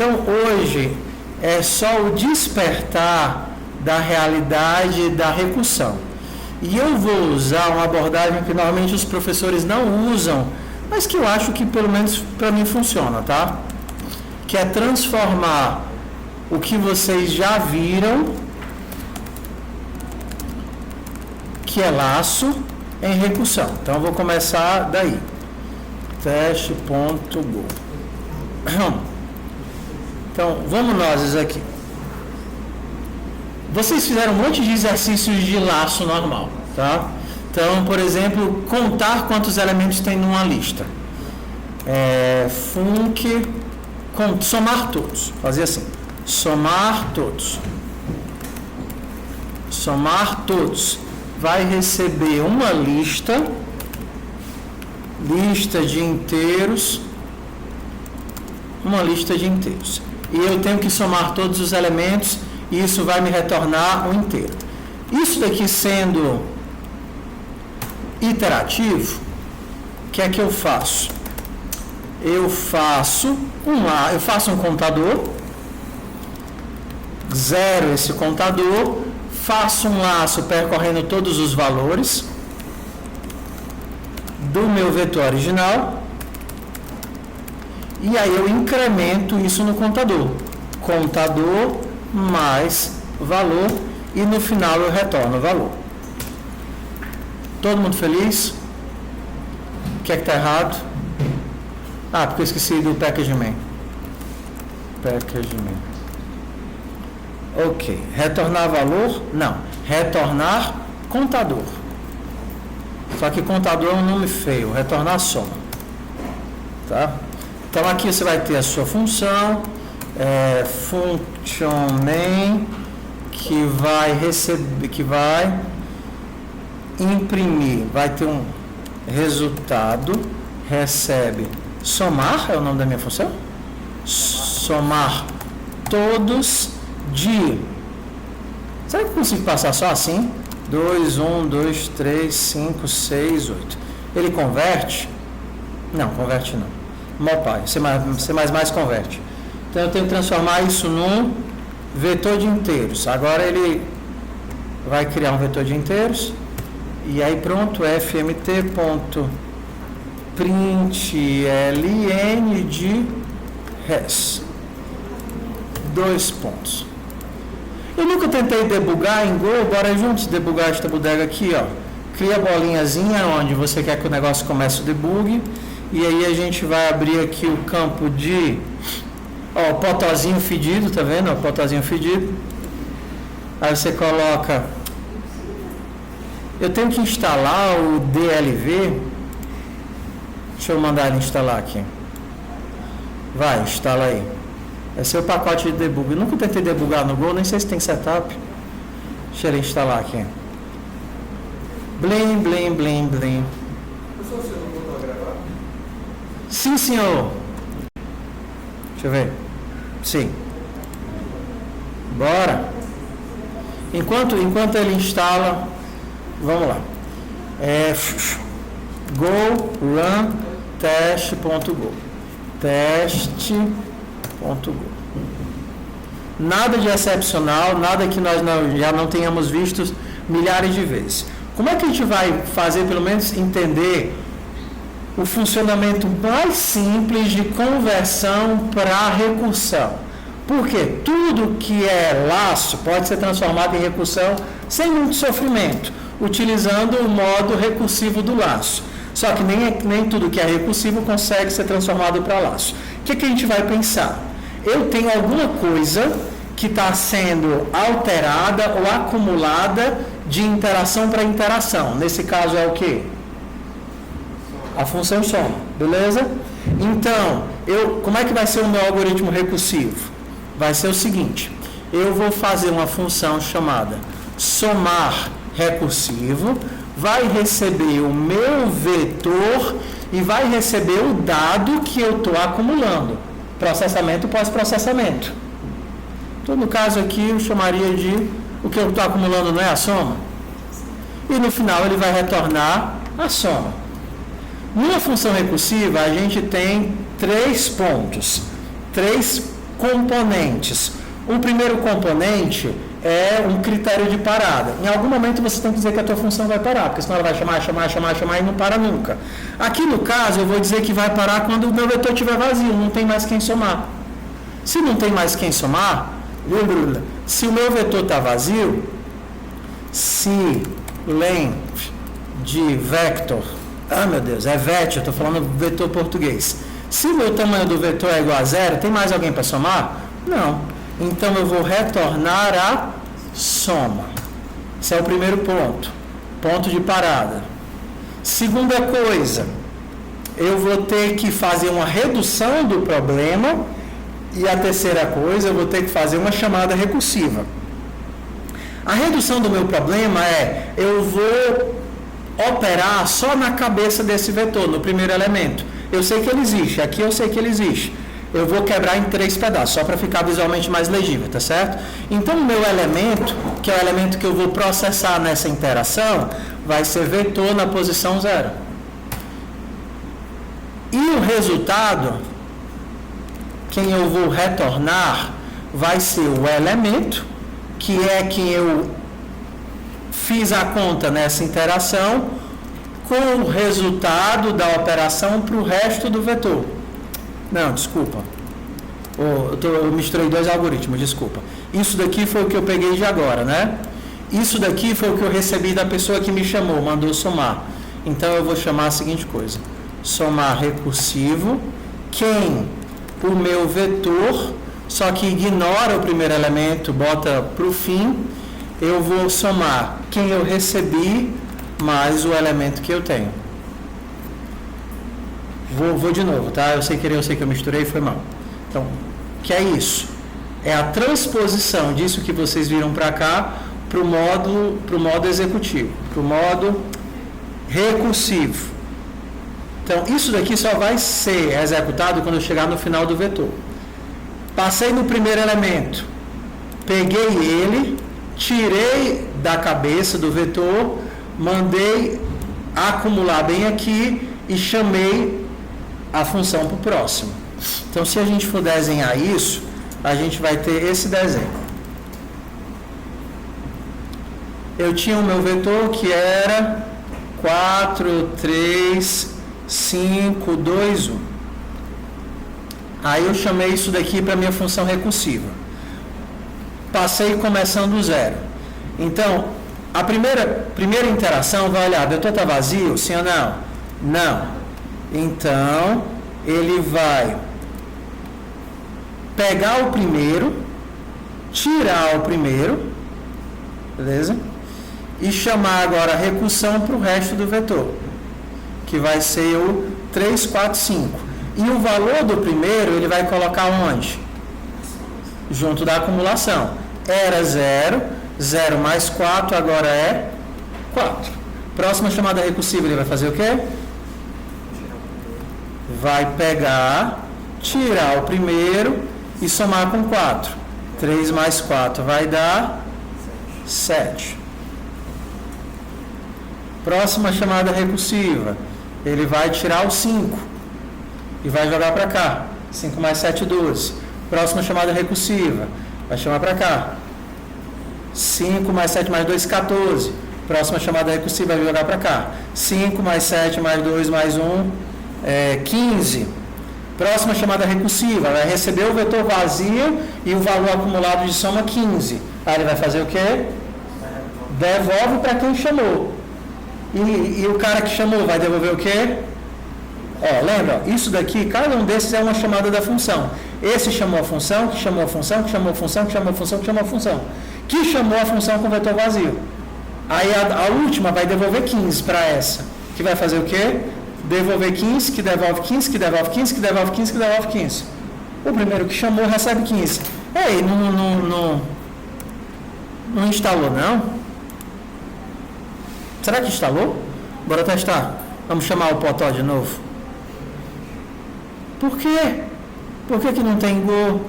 Então, hoje é só o despertar da realidade da recursão. E eu vou usar uma abordagem que normalmente os professores não usam, mas que eu acho que pelo menos para mim funciona, tá? Que é transformar o que vocês já viram, que é laço, em recursão. Então eu vou começar daí. Teste.go. Então, vamos nós aqui. Vocês fizeram um monte de exercícios de laço normal, tá? Então, por exemplo, contar quantos elementos tem numa lista. Somar todos. Fazer assim. Somar todos. Somar todos. Vai receber uma lista de inteiros, uma lista de inteiros. E eu tenho que somar todos os elementos e isso vai me retornar um inteiro. Isso daqui sendo iterativo, o que é que eu faço? Eu faço um contador, zero esse contador, faço um laço percorrendo todos os valores do meu vetor original e aí eu incremento isso no contador. Contador mais valor e no final eu retorno o valor. Todo mundo feliz? O que é que está errado? Porque eu esqueci do packaging. Ok. Retornar valor? Não. Retornar contador. Só que contador é um nome feio. Retornar soma. Tá? Então aqui você vai ter a sua função. Function main que vai receber, que vai imprimir, vai ter um resultado, recebe somar, é o nome da minha função? Somar todos de... Será que eu consigo passar só assim? 2, 1, 2, 3, 5, 6, 8. Ele converte? Não, converte não. Mal pai, C++ converte. Então eu tenho que transformar isso num vetor de inteiros. Agora ele vai criar um vetor de inteiros. E aí pronto, fmt.println de res. 2 pontos. Eu nunca tentei debugar em Go, bora juntos debugar esta bodega aqui, ó. Cria a bolinhazinha onde você quer que o negócio comece o debug. E aí a gente vai abrir aqui o campo de... Ó, potozinho fedido, tá vendo? Ó, potozinho fedido. Aí você coloca... Eu tenho que instalar o DLV. Deixa eu mandar ele instalar aqui. Vai, instala aí. Esse é o pacote de debug. Eu nunca tentei debugar no Go, nem sei se tem setup. Deixa ele instalar aqui. Blim, blim, blim, blim. Sim, senhor. Deixa eu ver. Sim. Bora. Enquanto ele instala, vamos lá. Go run teste.go. Teste.go. Nada de excepcional, nada que nós já não tenhamos visto milhares de vezes. Como é que a gente vai fazer, pelo menos, entender o funcionamento mais simples de conversão para recursão? Porque tudo que é laço pode ser transformado em recursão sem muito sofrimento, utilizando o modo recursivo do laço. Só que nem tudo que é recursivo consegue ser transformado para laço. O que a gente vai pensar? Eu tenho alguma coisa que está sendo alterada ou acumulada de interação para interação. Nesse caso é o quê? A função soma, beleza? Então, como é que vai ser o meu algoritmo recursivo? Vai ser o seguinte, eu vou fazer uma função chamada somar recursivo, vai receber o meu vetor e vai receber o dado que eu estou acumulando. Processamento pós-processamento. Então, no caso aqui, eu chamaria de o que eu estou acumulando não é a soma? E no final ele vai retornar a soma. Numa função recursiva, a gente tem 3 pontos. 3 componentes. O primeiro componente é um critério de parada. Em algum momento você tem que dizer que a tua função vai parar, porque senão ela vai chamar e não para nunca. Aqui no caso eu vou dizer que vai parar quando o meu vetor estiver vazio, não tem mais quem somar. Se não tem mais quem somar, se o meu vetor está vazio, se length de vector, meu Deus, é vet, eu estou falando vetor português. Se o meu tamanho do vetor é igual a zero, tem mais alguém para somar? Não. Então eu vou retornar a soma. Esse é o primeiro ponto. Ponto de parada. Segunda coisa, eu vou ter que fazer uma redução do problema. E a terceira coisa, eu vou ter que fazer uma chamada recursiva. A redução do meu problema é, eu vou operar só na cabeça desse vetor, no primeiro elemento. Eu sei que ele existe, aqui eu sei que ele existe. Eu vou quebrar em 3 pedaços, só para ficar visualmente mais legível, tá certo? Então, o meu elemento, que é o elemento que eu vou processar nessa interação, vai ser vetor na posição 0. E o resultado, quem eu vou retornar, vai ser o elemento, que é quem eu fiz a conta nessa interação, com o resultado da operação para o resto do vetor. Não, desculpa. Eu misturei 2 algoritmos, desculpa. Isso daqui foi o que eu peguei de agora, né? Isso daqui foi o que eu recebi da pessoa que me chamou, mandou somar. Então eu vou chamar a seguinte coisa. Somar recursivo, quem o meu vetor, só que ignora o primeiro elemento, bota para o fim, eu vou somar quem eu recebi mais o elemento que eu tenho. Vou de novo, tá? Eu sei que eu misturei, foi mal. Então, que é isso? É a transposição disso que vocês viram para cá para o modo executivo, para o modo recursivo. Então, isso daqui só vai ser executado quando eu chegar no final do vetor. Passei no primeiro elemento, peguei ele, tirei da cabeça do vetor, mandei acumular bem aqui e chamei a função para o próximo. Então, se a gente for desenhar isso, a gente vai ter esse desenho. Eu tinha o meu vetor que era 4, 3, 5, 2, 1. Aí eu chamei isso daqui para minha função recursiva. Passei começando do 0. Então, a primeira interação vai olhar, o vetor está vazio? Sim ou não? Não. Então, ele vai pegar o primeiro, tirar o primeiro, beleza? E chamar agora a recursão para o resto do vetor, que vai ser o 3, 4, 5. E o valor do primeiro, ele vai colocar onde? Junto da acumulação. Era 0, 0 mais 4, agora é 4. Próxima chamada recursiva, ele vai fazer o quê? Vai pegar, tirar o primeiro e somar com 4. 3 mais 4 vai dar 7. Próxima chamada recursiva, ele vai tirar o 5 e vai jogar para cá. 5 mais 7, 12. Próxima chamada recursiva, vai chamar para cá. 5 mais 7 mais 2, 14. Próxima chamada recursiva, vai jogar para cá. 5 mais 7 mais 2 mais 1, 15. Próxima chamada recursiva, vai receber o vetor vazio e o valor acumulado de soma 15. Aí ele vai fazer o quê? Devolve para quem chamou. E o cara que chamou vai devolver o quê? Lembra? Isso daqui, cada um desses é uma chamada da função. Esse chamou a função, que chamou a função, que chamou a função, que chamou a função, que chamou a função. Que chamou a função com vetor vazio. Aí a última vai devolver 15 para essa. Que vai fazer o quê? Devolver 15, que devolve 15, que devolve 15, que devolve 15, que devolve 15. O primeiro que chamou recebe 15. Ei, não instalou, não? Será que instalou? Bora testar. Vamos chamar o Potó de novo. Por quê? Por que não tem Go?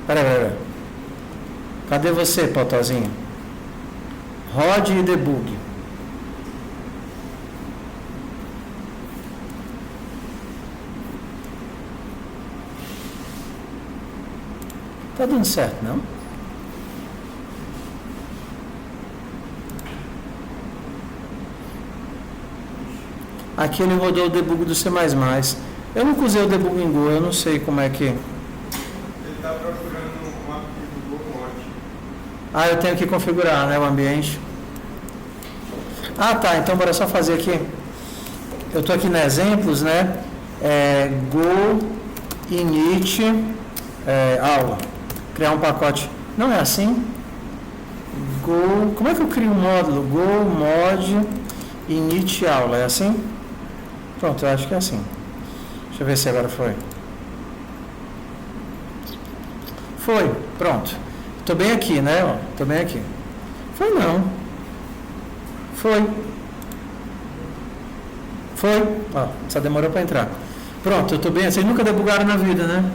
Peraí. Cadê você, Potózinho? Rode e debug. Tá dando certo, não? Aqui ele rodou o debug do C++. Eu nunca usei o debug em Go, eu não sei como é que... Ele está procurando um arquivo Go Mod. Ah, eu tenho que configurar, né, o ambiente. Ah, tá, então bora só fazer aqui. Eu tô aqui nos exemplos, né? Go init aula. Criar um pacote. Não é assim? Go... Como é que eu crio um módulo? Go mod init aula. É assim? Pronto, eu acho que é assim. Deixa eu ver se agora foi. Foi, pronto. Tô bem aqui, né? Ó, tô bem aqui. Foi não. Foi. Foi. Ó, só demorou para entrar. Pronto, eu tô bem. Vocês nunca debugaram na vida, né?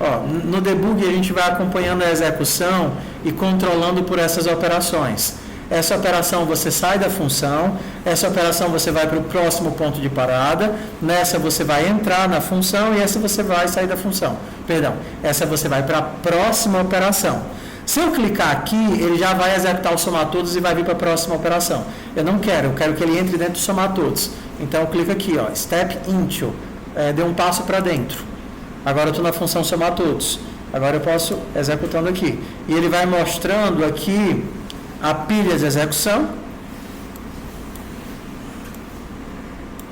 Ó, no debug a gente vai acompanhando a execução e controlando por essas operações. Essa operação você sai da função, essa operação você vai para o próximo ponto de parada, nessa você vai entrar na função e essa você vai sair da função. Perdão, essa você vai para a próxima operação. Se eu clicar aqui, ele já vai executar o somar todos e vai vir para a próxima operação. Eu não quero, eu quero que ele entre dentro do somar todos. Então eu clico aqui, ó, step into, deu um passo para dentro. Agora eu estou na função somar todos. Agora eu posso executando aqui. E ele vai mostrando aqui a pilha de execução.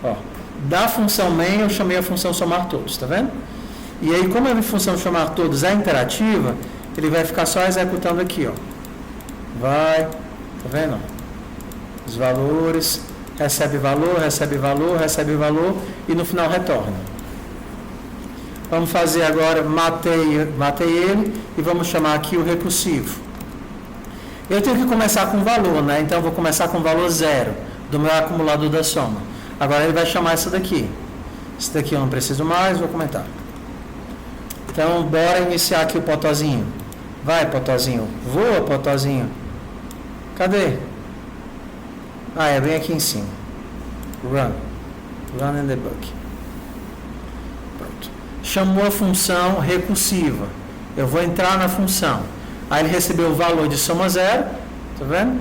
Ó, da função main eu chamei a função somar todos, tá vendo? E aí, como a função somar todos é interativa, ele vai ficar só executando aqui, ó. Vai, tá vendo? Os valores, recebe valor, recebe valor, recebe valor e no final retorna. Vamos fazer agora, matei ele e vamos chamar aqui o recursivo. Eu tenho que começar com valor, né? Então eu vou começar com valor 0 do meu acumulador da soma. Agora ele vai chamar essa daqui. Esse daqui eu não preciso mais, vou comentar. Então bora iniciar aqui o potozinho. Vai, potozinho. Voa, potozinho. Cadê? Ah, é bem aqui em cima. Run. Run and debug. Pronto. Chamou a função recursiva. Eu vou entrar na função. Aí ele recebeu o valor de soma 0, tá vendo?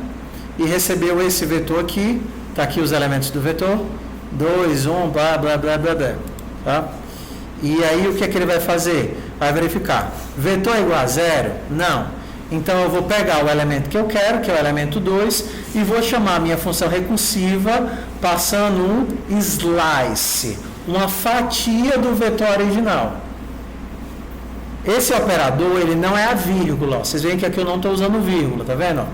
E recebeu esse vetor aqui, tá aqui os elementos do vetor, 2, 1, blá, blá, blá, blá, blá, tá? E aí o que é que ele vai fazer? Vai verificar, vetor é igual a 0? Não. Então eu vou pegar o elemento que eu quero, que é o elemento 2, e vou chamar a minha função recursiva passando um slice, uma fatia do vetor original. Esse operador, ele não é a vírgula, ó. Vocês veem que aqui eu não estou usando vírgula, tá vendo? Ó?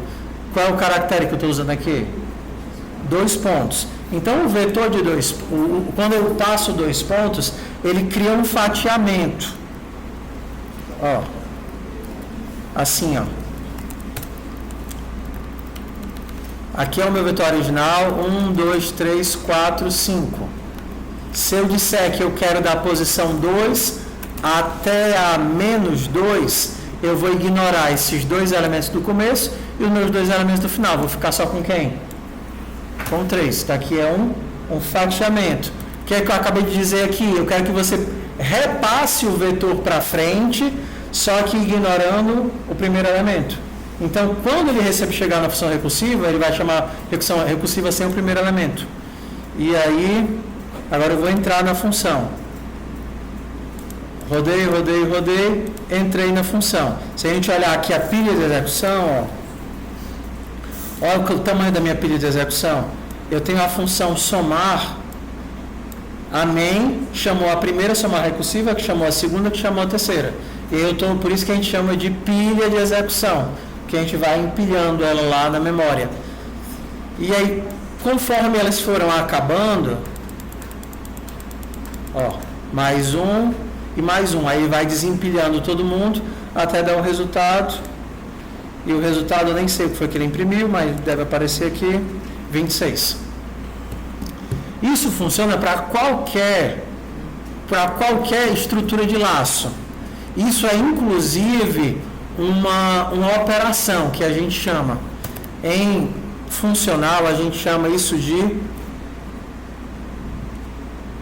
Qual é o caractere que eu estou usando aqui? 2 pontos. Então, o vetor de 2, quando eu passo 2 pontos, ele cria um fatiamento. Ó. Assim, ó. Aqui é o meu vetor original, 1, 2, 3, 4, 5. Se eu disser que eu quero da posição 2 até a menos 2, eu vou ignorar esses 2 elementos do começo e os meus 2 elementos do final. Vou ficar só com quem? Com 3. Tá aqui é um fatiamento. O que é que eu acabei de dizer aqui? Eu quero que você repasse o vetor para frente, só que ignorando o primeiro elemento. Então, quando ele chegar na função recursiva, ele vai chamar função recursiva sem o primeiro elemento. E aí, agora eu vou entrar na função. Rodei, rodei, rodei, entrei na função. Se a gente olhar aqui a pilha de execução, ó, olha o tamanho da minha pilha de execução. Eu tenho a função somar, a main chamou a primeira somar recursiva, que chamou a segunda, que chamou a terceira. E por isso que a gente chama de pilha de execução, que a gente vai empilhando ela lá na memória. E aí, conforme elas foram acabando, ó, mais um e mais um. Aí vai desempilhando todo mundo até dar o resultado. E o resultado eu nem sei o que foi que ele imprimiu, mas deve aparecer aqui, 26. Isso funciona para qualquer estrutura de laço. Isso é inclusive uma operação que a gente chama, em funcional, a gente chama isso de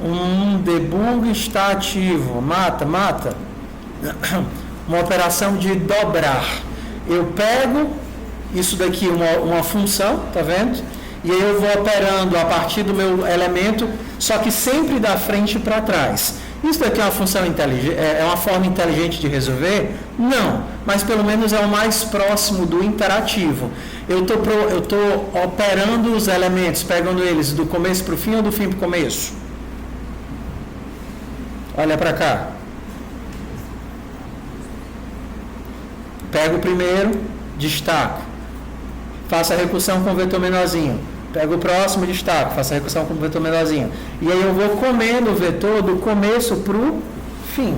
um debug está ativo. Mata. uma operação de dobrar. Eu pego isso daqui, uma função, tá vendo? E aí eu vou operando a partir do meu elemento, só que sempre da frente para trás. Isso daqui é uma função inteligente, é uma forma inteligente de resolver? Não, mas pelo menos é o mais próximo do interativo. Eu estou operando os elementos, pegando eles do começo para o fim ou do fim para o começo? Olha para cá. Pego o primeiro, destaco. Faço a recursão com o vetor menorzinho. Pego o próximo, destaco. Faço a recursão com o vetor menorzinho. E aí eu vou comendo o vetor do começo para o fim.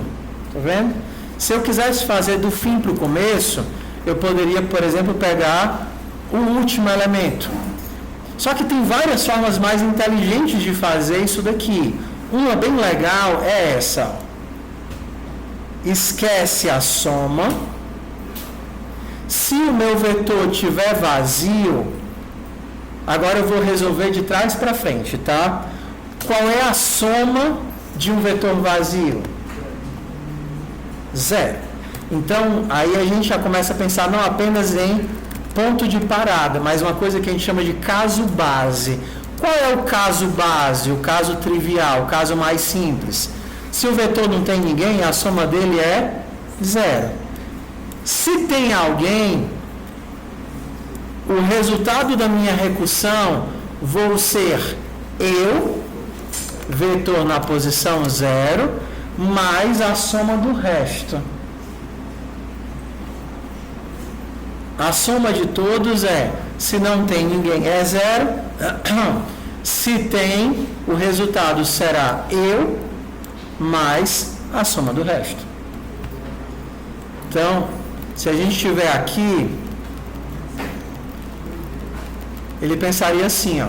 Tá vendo? Se eu quisesse fazer do fim para o começo, eu poderia, por exemplo, pegar o último elemento. Só que tem várias formas mais inteligentes de fazer isso daqui. Uma bem legal é essa. Esquece a soma. Se o meu vetor estiver vazio, agora eu vou resolver de trás para frente, tá? Qual é a soma de um vetor vazio? 0. Então, aí a gente já começa a pensar não apenas em ponto de parada, mas uma coisa que a gente chama de caso base. Qual é o caso base, o caso trivial, o caso mais simples? Se o vetor não tem ninguém, a soma dele é 0. Se tem alguém, o resultado da minha recursão vou ser eu, vetor na posição 0, mais a soma do resto. A soma de todos é, se não tem ninguém é 0, se tem, o resultado será eu, mais a soma do resto. Então, se a gente estiver aqui, ele pensaria assim, ó.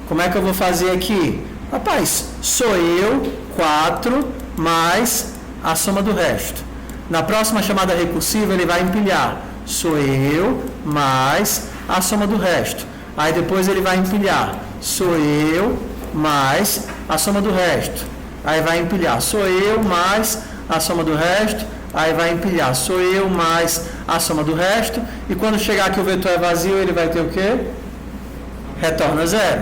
Como é que eu vou fazer aqui? Rapaz, sou eu, 4, mais a soma do resto. Na próxima chamada recursiva, ele vai empilhar. Sou eu, mais a soma do resto. Aí depois ele vai empilhar. Sou eu, mais a soma do resto. Aí vai empilhar. Sou eu, mais a soma do resto. Aí vai empilhar. Sou eu, mais a soma do resto. E quando chegar aqui o vetor é vazio, ele vai ter o quê? Retorna 0.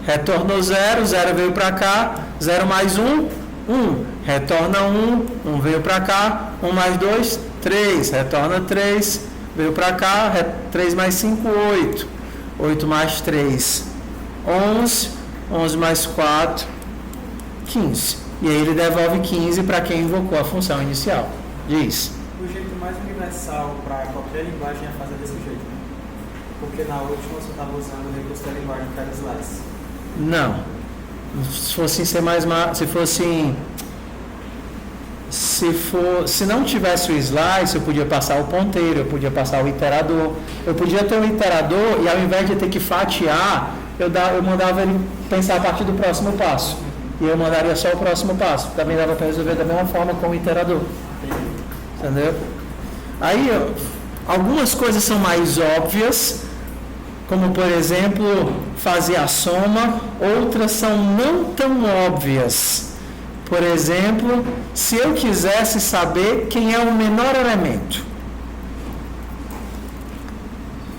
Retornou 0, 0 veio para cá. 0 mais 1, 1. Retorna 1, 1 veio para cá. 1 mais 2, 3. Retorna 3, veio para cá. 3 mais 5, 8. 8 mais 3, 11. 11 mais 4, 15. E aí ele devolve 15 para quem invocou a função inicial. Diz. O jeito mais universal para qualquer linguagem é fazer desse jeito, né? Porque na última você estava usando o recurso da linguagem que era slice. Não. Se fosse ser mais, se fosse se não tivesse o slice, eu podia passar o ponteiro, eu podia passar o iterador, eu podia ter um iterador e ao invés de ter que fatiar, eu mandava ele pensar a partir do próximo passo. E eu mandaria só o próximo passo. Também dava para resolver da mesma forma com o iterador. Entendeu? Aí, algumas coisas são mais óbvias, como, por exemplo, fazer a soma. Outras são não tão óbvias. Por exemplo, se eu quisesse saber quem é o menor elemento.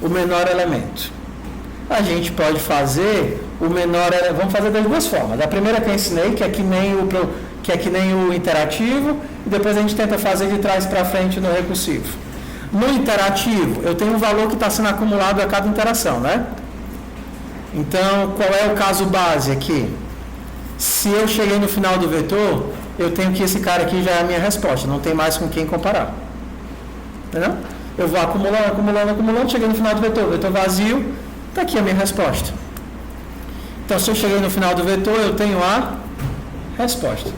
O menor elemento. A gente pode fazer o menor, vamos fazer das duas formas. A primeira que eu ensinei, que é que nem o interativo, e depois a gente tenta fazer de trás para frente no recursivo. No interativo, eu tenho um valor que está sendo acumulado a cada interação, né? Então, qual é o caso base aqui? Se eu cheguei no final do vetor, eu tenho que esse cara aqui já é a minha resposta, não tem mais com quem comparar. Entendeu? Eu vou acumulando, cheguei no final do vetor vazio, está aqui a minha resposta. Então, se eu cheguei no final do vetor, eu tenho a resposta.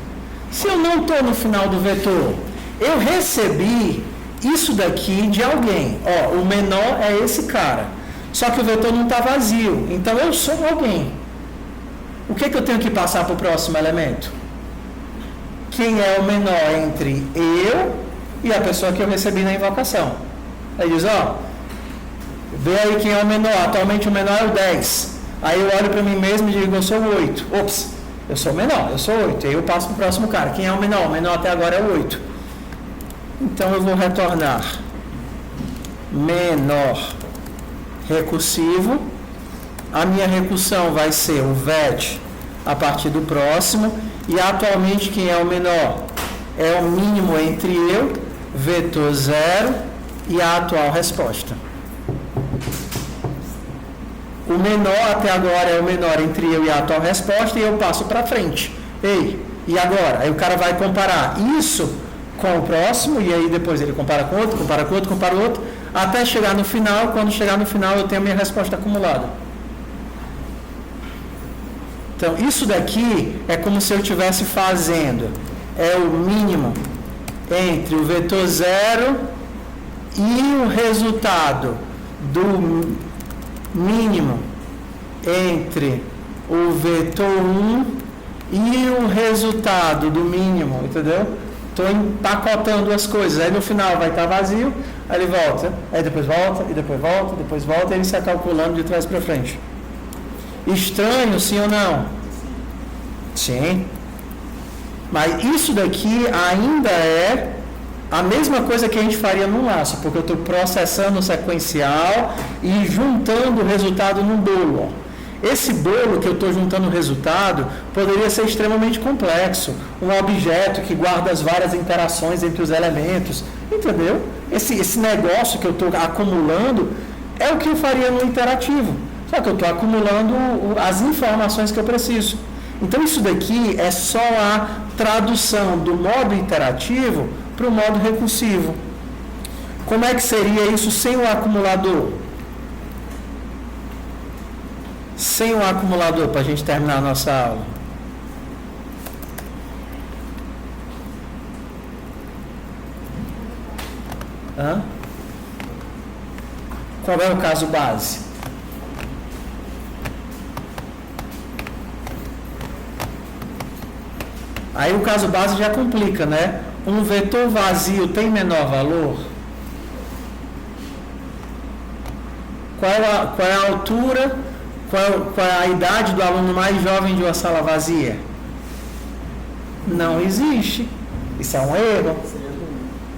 Se eu não estou no final do vetor, eu recebi isso daqui de alguém. Ó, o menor é esse cara. Só que o vetor não está vazio. Então, eu sou alguém. O que eu tenho que passar para o próximo elemento? Quem é o menor entre eu e a pessoa que eu recebi na invocação? Aí diz, ó, vê aí quem é o menor. Atualmente o menor é o 10. Aí eu olho para mim mesmo e digo, eu sou o 8. Ops, eu sou o menor, eu sou 8. Aí eu passo para o próximo cara. Quem é o menor? O menor até agora é o 8. Então eu vou retornar menor recursivo. A minha recursão vai ser o VET a partir do próximo. E atualmente quem é o menor? É o mínimo entre eu, vetor 0 e a atual resposta. O menor até agora é o menor entre eu e a atual resposta e eu passo para frente. Ei, e agora? Aí o cara vai comparar isso com o próximo e aí depois ele compara com outro, compara com outro, compara com outro, até chegar no final. Quando chegar no final eu tenho a minha resposta acumulada. Então isso daqui é como se eu estivesse fazendo o mínimo entre o vetor 0 e o resultado do mínimo entre o vetor 1 e o resultado do mínimo, entendeu? Estou empacotando as coisas. Aí no final vai estar vazio, aí ele volta, aí depois volta, e depois volta, depois volta, e ele está calculando de trás para frente. Estranho, sim ou não? Sim. Mas isso daqui ainda é a mesma coisa que a gente faria num laço, porque eu estou processando o sequencial e juntando o resultado num bolo. Ó. Esse bolo que eu estou juntando o resultado poderia ser extremamente complexo. Um objeto que guarda as várias interações entre os elementos. Entendeu? Esse negócio que eu estou acumulando é o que eu faria no interativo. Só que eu estou acumulando as informações que eu preciso. Então isso daqui é só a tradução do modo interativo para o modo recursivo. Como é que seria isso sem o acumulador? Sem o acumulador, para a gente terminar a nossa aula. Qual é o caso base? Aí o caso base já complica, né? Um vetor vazio tem menor valor? Qual é a altura, qual é a idade do aluno mais jovem de uma sala vazia? Não existe. Isso é um erro.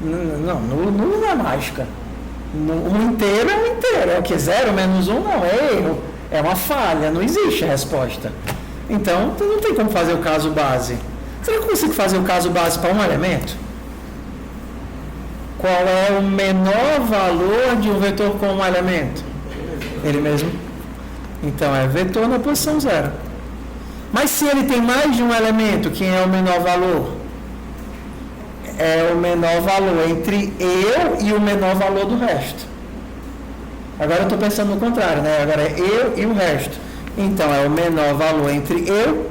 Não, nulo não é mágica. Um inteiro é um inteiro. É o que? 0 menos 1 não, é erro. É uma falha, não existe resposta. Então, não tem como fazer o caso base. Será que eu consigo fazer o caso base para um elemento? Qual é o menor valor de um vetor com um elemento? Ele mesmo. Então, é vetor na posição 0. Mas se ele tem mais de um elemento, quem é o menor valor? É o menor valor entre eu e o menor valor do resto. Agora eu estou pensando no contrário, né? Agora é eu e o resto. Então, é o menor valor entre eu,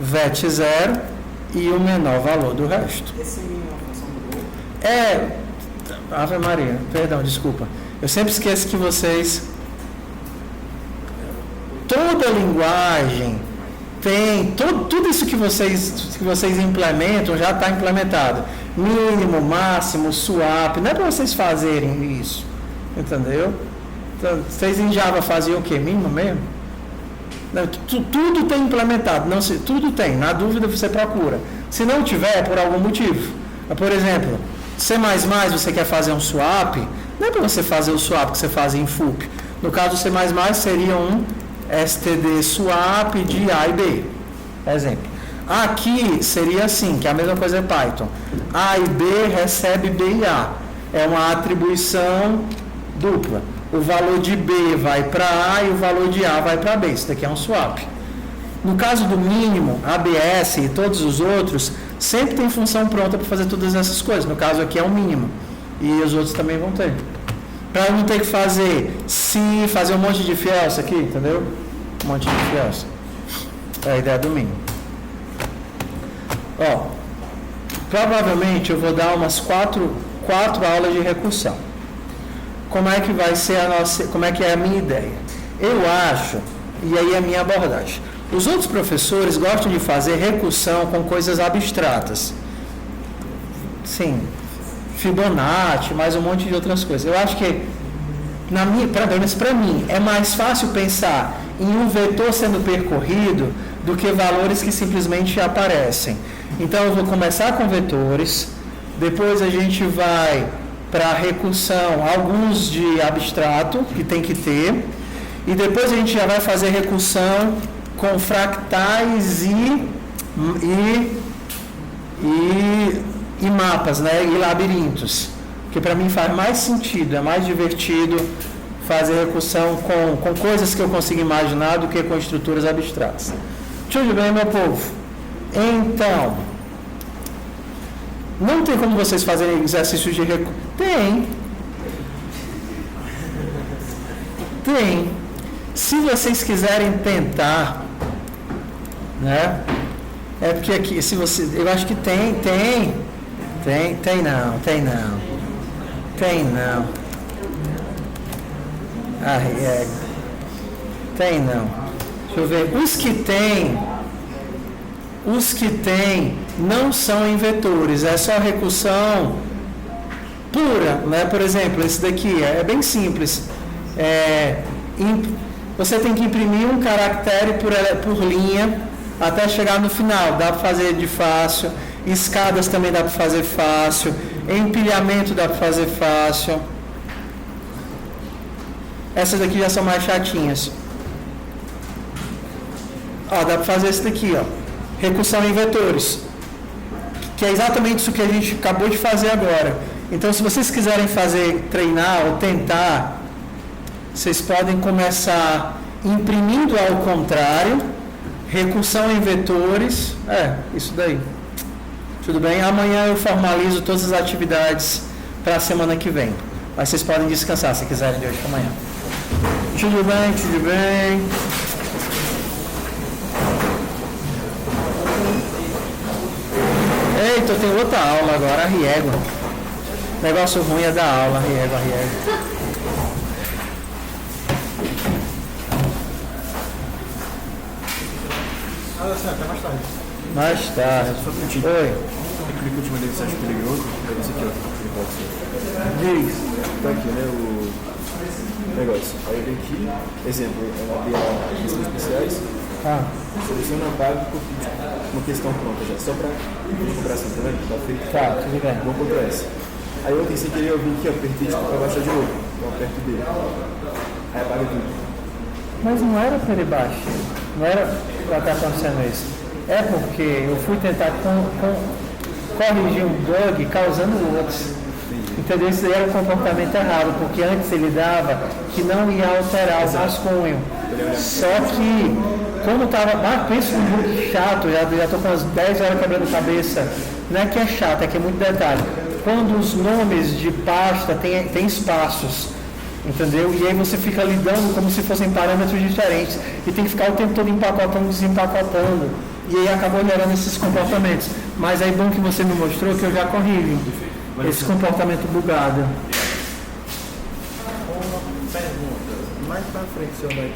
VET 0, e o menor valor do resto. Esse mínimo é uma função do gol? Ave Maria, perdão, desculpa. Eu sempre esqueço que vocês... Toda linguagem tem... Tudo isso que vocês implementam já está implementado. Mínimo, máximo, swap. Não é para vocês fazerem isso. Entendeu? Então, vocês em Java faziam o quê? Mínimo mesmo? Não, tudo tem implementado. Não, tudo tem. Na dúvida você procura. Se não tiver, é por algum motivo. Por exemplo, C++ você quer fazer um swap, não é para você fazer o swap que você faz em FUP. No caso do C++ seria um std swap de A e B. Exemplo. Aqui seria assim, que a mesma coisa é Python. A e B recebe B e A. É uma atribuição dupla. O valor de B vai para A e o valor de A vai para B. Isso daqui é um swap. No caso do mínimo, ABS e todos os outros, sempre tem função pronta para fazer todas essas coisas. No caso aqui é o mínimo. E os outros também vão ter. Para não ter que fazer um monte de if else aqui, entendeu? Um monte de if else. É a ideia do mínimo. Ó, provavelmente eu vou dar umas quatro aulas de recursão. Como é que vai ser como é que é a minha ideia? Eu acho, e aí a minha abordagem. Os outros professores gostam de fazer recursão com coisas abstratas. Sim, Fibonacci, mais um monte de outras coisas. Eu acho que, para mim, é mais fácil pensar em um vetor sendo percorrido do que valores que simplesmente aparecem. Então, eu vou começar com vetores, Depois a gente vai para recursão, alguns de abstrato, que tem que ter. E depois a gente já vai fazer recursão com fractais e mapas, né? E labirintos. Que para mim faz mais sentido, é mais divertido fazer recursão com coisas que eu consigo imaginar do que com estruturas abstratas. Tudo bem, meu povo? Então, não tem como vocês fazerem exercícios de recursão? Tem. Se vocês quiserem tentar, né? É porque aqui, se você, eu acho que tem não. Tem não. Deixa eu ver. Os que tem não são em vetores, é só recursão pura, né? Por exemplo, esse daqui é bem simples. Você tem que imprimir um caractere por linha até chegar no final. Dá para fazer de fácil. Escadas também dá para fazer fácil. Empilhamento dá para fazer fácil. Essas daqui já são mais chatinhas. Dá para fazer esse daqui, recursão em vetores, que é exatamente isso que a gente acabou de fazer agora. Então, se vocês quiserem treinar ou tentar, vocês podem começar imprimindo ao contrário, recursão em vetores. Isso daí. Tudo bem? Amanhã eu formalizo todas as atividades para a semana que vem. Mas vocês podem descansar se quiserem de hoje para amanhã. Tudo bem. Eita, eu tenho outra aula agora, a Riego. Negócio ruim é da aula, Riego. Até mais tarde. Mais tarde. Só um minutinho. Oi. Aquele que eu te mandei mensagem peligroso, é esse aqui, ó. Diz. Tá aqui, né, o negócio. Aí eu venho aqui, exemplo, eu abri a questões especiais, seleciona a página uma questão pronta já, só pra comparação, tá vendo? Tá feito. Tá, tudo bem. Vou contra essa. Aí eu sem querer eu vim aqui, apertei pra baixar de novo. Eu aperto dele. Aí apaga tudo. Mas não era para ele baixar. Não era para estar acontecendo isso. É porque eu fui tentar corrigir um bug causando outros. Entendeu? Isso era um comportamento errado, porque antes ele dava que não ia alterar o rascunho. Só que, como estava, penso num bug chato, já estou com umas 10 horas quebrando cabeça. Não é que é chato, é que é muito detalhe. Quando os nomes de pasta tem espaços, entendeu? E aí você fica lidando como se fossem parâmetros diferentes e tem que ficar o tempo todo empacotando, desempacotando, e aí acabou gerando esses comportamentos. Mas é bom que você me mostrou que eu já corrijo esse comportamento bugado. Uma pergunta, mais pra frente se eu não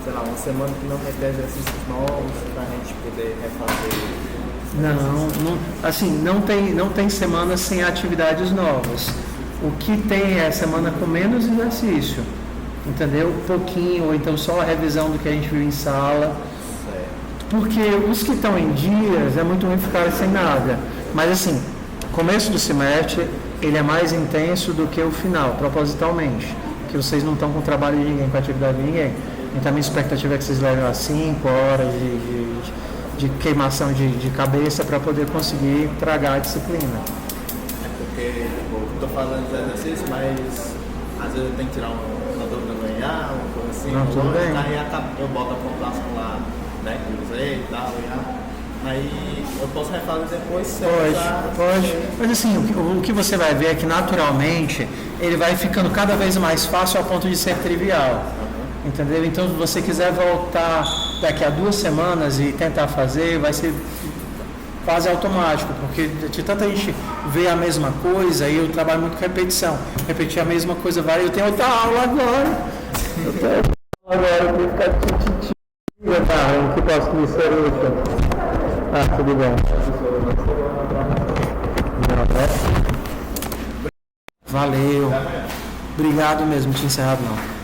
sei lá, uma semana que não vai ter exercícios novos pra gente poder refazer? Não tem semana sem atividades novas. O que tem é semana com menos exercício, entendeu? Pouquinho, ou então só a revisão do que a gente viu em sala. Porque os que estão em dias é muito ruim ficar sem nada. Mas assim, começo do semestre, ele é mais intenso do que o final, propositalmente. Que vocês não estão com trabalho de ninguém, com atividade de ninguém. Então a minha expectativa é que vocês levem as 5 horas de queimação de cabeça para poder conseguir tragar a disciplina. Porque eu estou falando dos exercícios, mas às vezes eu tenho que tirar uma dúvida no EA, uma coisa assim. Não, tudo bem. Aí eu boto a pontuação lá, né, que eu usei e tal, aí eu posso refazer depois. Pode. Mas assim, o que você vai ver é que naturalmente ele vai ficando cada vez mais fácil ao ponto de ser trivial. Entendeu? Então, se você quiser voltar daqui a 2 semanas e tentar fazer, vai ser quase automático, porque de tanta gente vê a mesma coisa e eu trabalho muito com repetição. Repetir a mesma coisa várias. Eu tenho outra aula agora. Eu tenho que ficar tititi. O que posso me ser útil? Tudo bem. Valeu. Obrigado mesmo, não tinha encerrado não.